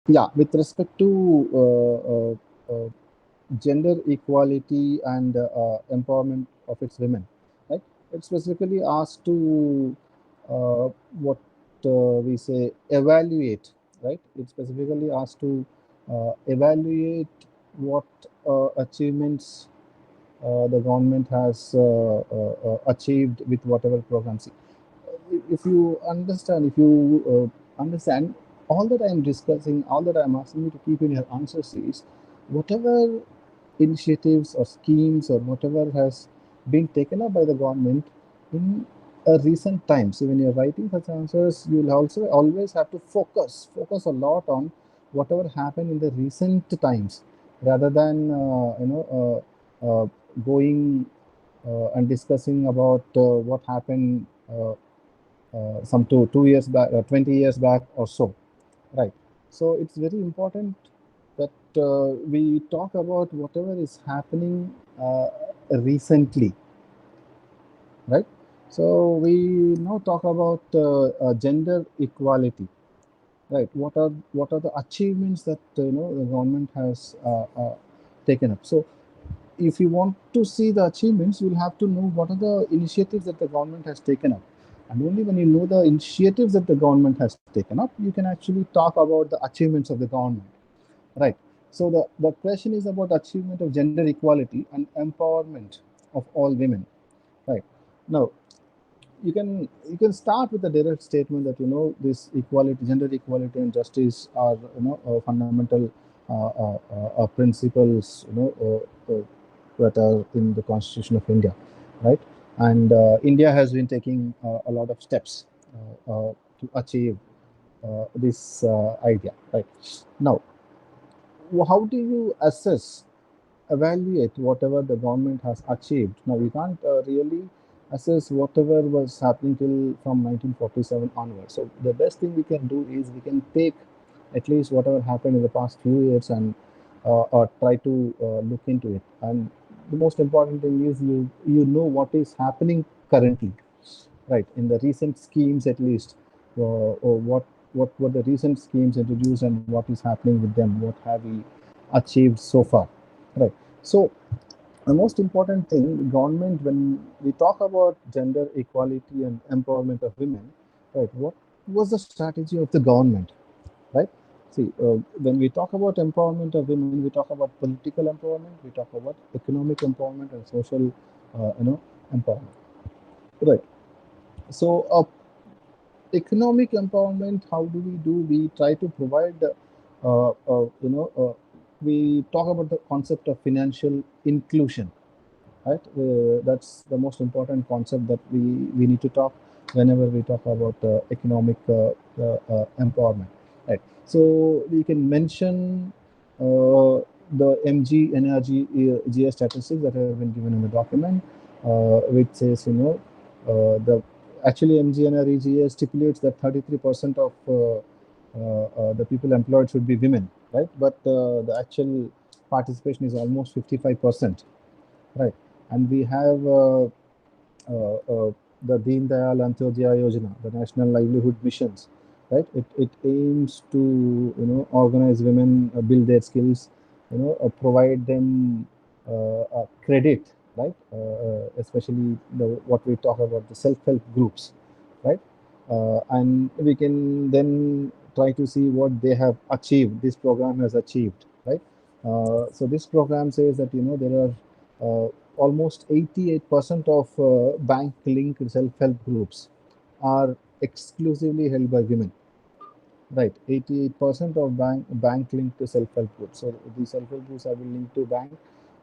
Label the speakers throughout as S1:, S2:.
S1: Yeah, with respect to gender equality and empowerment of its women, right? It specifically asks to what we say evaluate, right? It specifically asks to evaluate what achievements the government has achieved with whatever programs. If you understand, if you understand, all that I am discussing, all that I am asking you to keep in your answers is whatever initiatives or schemes or whatever has been taken up by the government in recent times. So when you're writing such answers, you'll also always have to focus a lot on whatever happened in the recent times, rather than going and discussing about what happened some 2 years back, 20 years back or so, right? So it's very important that we talk about whatever is happening recently, right? So we now talk about gender equality, right? What are the achievements that the government has taken up? So if you want to see the achievements, you'll have to know what are the initiatives that the government has taken up. And only when you know the initiatives that the government has taken up, you can actually talk about the achievements of the government, right? So the question is about achievement of gender equality and empowerment of all women, right? Now, you can start with a direct statement that this equality, gender equality, and justice are fundamental principles that are in the Constitution of India, right? And India has been taking a lot of steps to achieve this idea, right? Now, how do you assess, evaluate whatever the government has achieved? Now, we can't really assess whatever was happening till from 1947 onwards. So the best thing we can do is we can take at least whatever happened in the past few years and try to look into it. And the most important thing is you know what is happening currently, right? In the recent schemes, at least, or what were the recent schemes introduced and what is happening with them? What have we achieved so far, right? So the most important thing, government, when we talk about gender equality and empowerment of women, right? What was the strategy of the government, right? See, when we talk about empowerment of women, we talk about political empowerment, we talk about economic empowerment, and social, empowerment, right? So, economic empowerment, how do we do? We try to provide, we talk about the concept of financial inclusion, right? That's the most important concept that we need to talk whenever we talk about economic empowerment, right? So we can mention the MG energy GS statistics that have been given in the document, which says, the actually MG energy GS stipulates that 33% of the people employed should be women, right? But the actual participation is almost 55%, right? And we have the Deen Dayal Antyodaya Yojana, the National Livelihood Missions, right? It aims to organize women, build their skills, provide them credit, right? Especially what we talk about, the self-help groups, right? And we can then try to see what they have achieved. This program has achieved, right? So this program says that there are almost 88% of bank-linked self-help groups are exclusively held by women. Right, 88% of bank linked to self-help groups. So these self-help groups are linked to bank.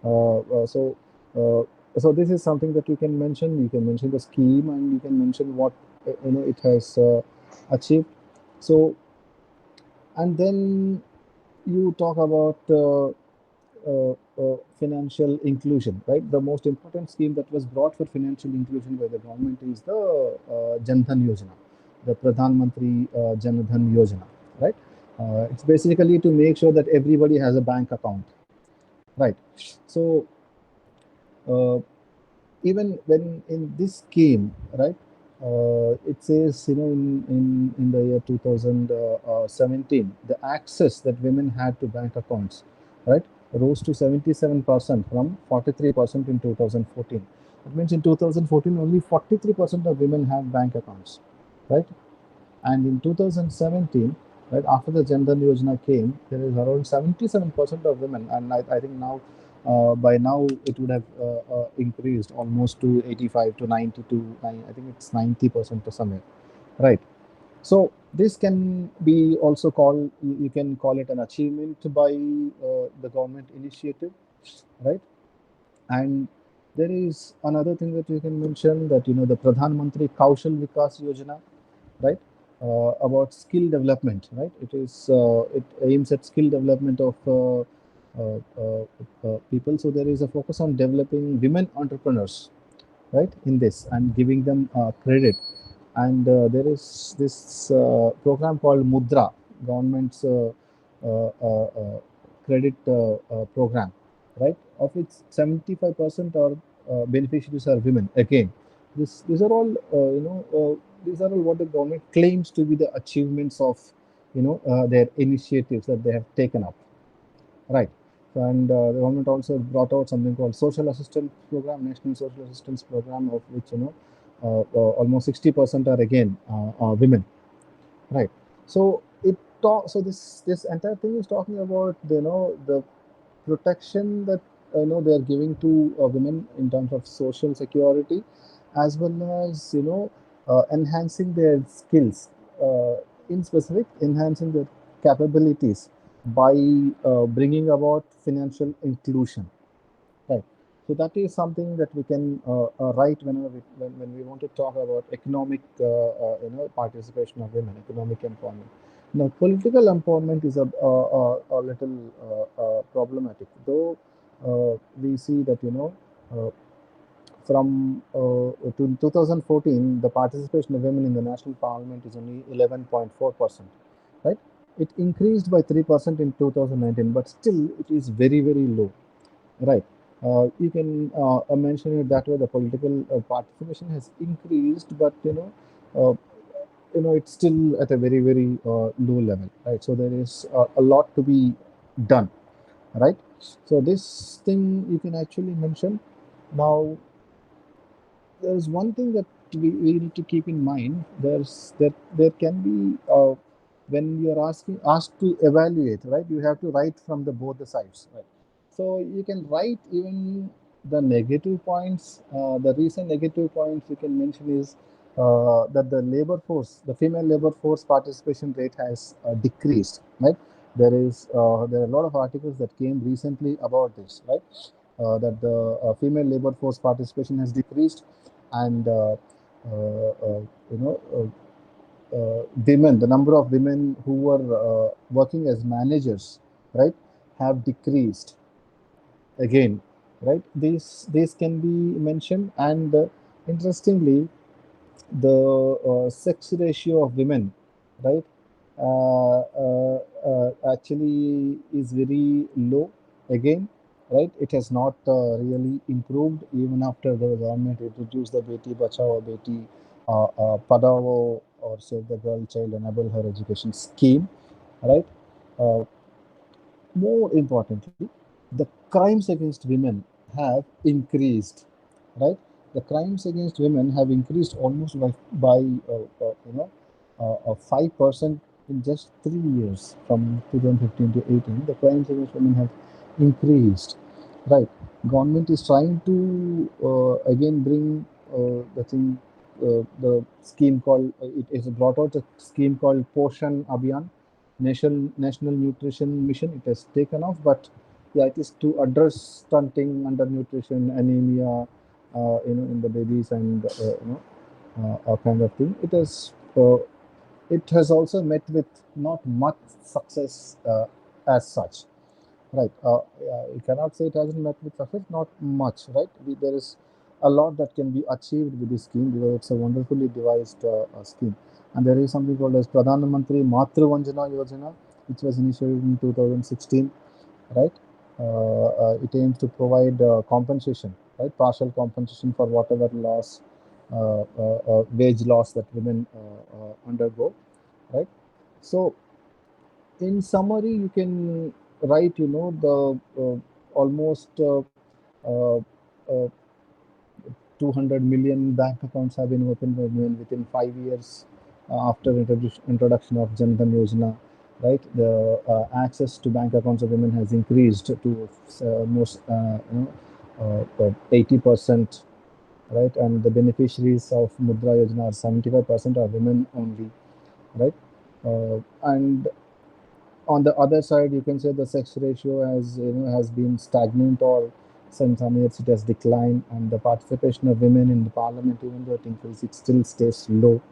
S1: Uh, uh, so uh, so this is something that you can mention. You can mention the scheme, and you can mention what it has achieved. So, and then you talk about financial inclusion, right? The most important scheme that was brought for financial inclusion by the government is the Jan Dhan Yojana, the Pradhan Mantri Jan Dhan Yojana, right? It's basically to make sure that everybody has a bank account, right? So uh, even when in this scheme, right? It says, in the year 2017, the access that women had to bank accounts, right, rose to 77% from 43% in 2014. That means in 2014, only 43% of women have bank accounts, right? And in 2017, right after the Gender Yojana came, there is around 77% of women, and I think now, by now it would have increased almost to 85 to 90 to I think it's 90% or somewhere, right? So this can be also called, you can call it an achievement by the government initiative, right? And there is another thing that you can mention, that the Pradhan Mantri Kaushal Vikas Yojana, right? About skill development, right? It aims at skill development of people. So there is a focus on developing women entrepreneurs, right, in this, and giving them credit. And there is this program called Mudra, government's credit program, right, of which 75% are beneficiaries are women. Again, these are all these are all what the government claims to be the achievements of their initiatives that they have taken up, right? And the government also brought out something called social assistance program, national social assistance program, of which almost 60% are again women, right? So this entire thing is talking about the protection that they are giving to women in terms of social security, as well as enhancing their skills, in specific enhancing their capabilities by bringing about financial inclusion, right? So that is something that we can write whenever when we want to talk about economic participation of women, economic empowerment. Now, political empowerment is a little problematic, though we see that uh, from to 2014, the participation of women in the national parliament is only 11.4%, right? It increased by 3% in 2019, but still it is very, very low, right? You can mention it that way. The political participation has increased, but uh, it's still at a very, very low level, right? So there is a lot to be done, right? So this thing you can actually mention. Now, there is one thing that we need to keep in mind. There can be when you are asked to evaluate, right? You have to write from the both the sides, right? So you can write even the negative points. The recent negative points you can mention is that the female labor force participation rate has decreased, right? There are a lot of articles that came recently about this, right? That the female labor force participation has decreased, and you know women, the number of women who were working as managers, right, have decreased again, right? These can be mentioned. And interestingly, the sex ratio of women, right, actually is very low again, right? It has not really improved even after the government introduced the Beti Bachao, Beti Padao, or Save the Girl Child Enable Her Education scheme, right? Uh, More importantly, the crimes against women have increased, right? The crimes against women have increased almost by 5% in just 3 years, from 2015 to 18. The crimes against women have increased, right? Government is trying to again bring the scheme called, it is brought out a scheme called Poshan Abhiyan, National Nutrition Mission. It has taken off, but yeah, it is to address stunting, undernutrition, anemia, in the babies, and a kind of thing. It has also met with not much success as such, right? You cannot say it hasn't met with success, not much, right? There is a lot that can be achieved with this scheme, because it's a wonderfully devised scheme. And there is something called as Pradhan Mantri Matru Vanjana Yojana, which was initiated in 2016, right? It aims to provide compensation, right? Partial compensation for whatever loss wage loss that women undergo, right? So in summary, you can write, the almost uh, uh, 200 million bank accounts have been opened by women within 5 years after introduction of Jan Dhan Yojana, right? The access to bank accounts of women has increased to almost 80%, right? And the beneficiaries of Mudra Yojana are 75% are women only, right? And on the other side, you can say the sex ratio has been stagnant, or some years it has declined, and the participation of women in the parliament, even though it increases, it still stays low,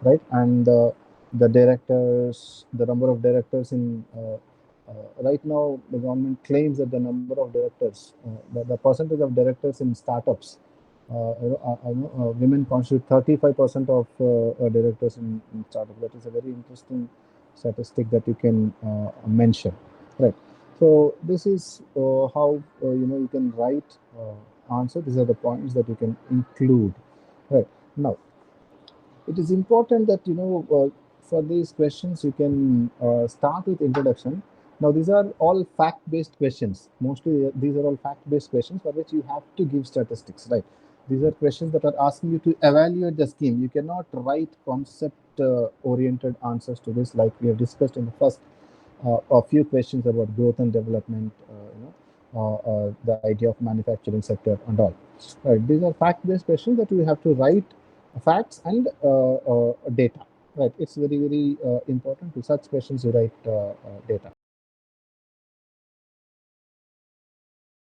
S1: right? And the directors, the number of directors in right now, the government claims that the number of directors, the percentage of directors in startups, women constitute 35% of directors in startups. That is a very interesting statistic that you can mention, right? So this is how you can write answer. These are the points that you can include, right? Now it is important that for these questions you can start with introduction. Now these are all fact-based questions. Mostly these are all fact-based questions for which you have to give statistics, right? These are questions that are asking you to evaluate the scheme. You cannot write concept oriented answers to this, like we have discussed in the first a few questions about growth and development, the idea of manufacturing sector and all. Right, these are fact-based questions that you have to write facts and data. Right, it's very important. To such questions you write data.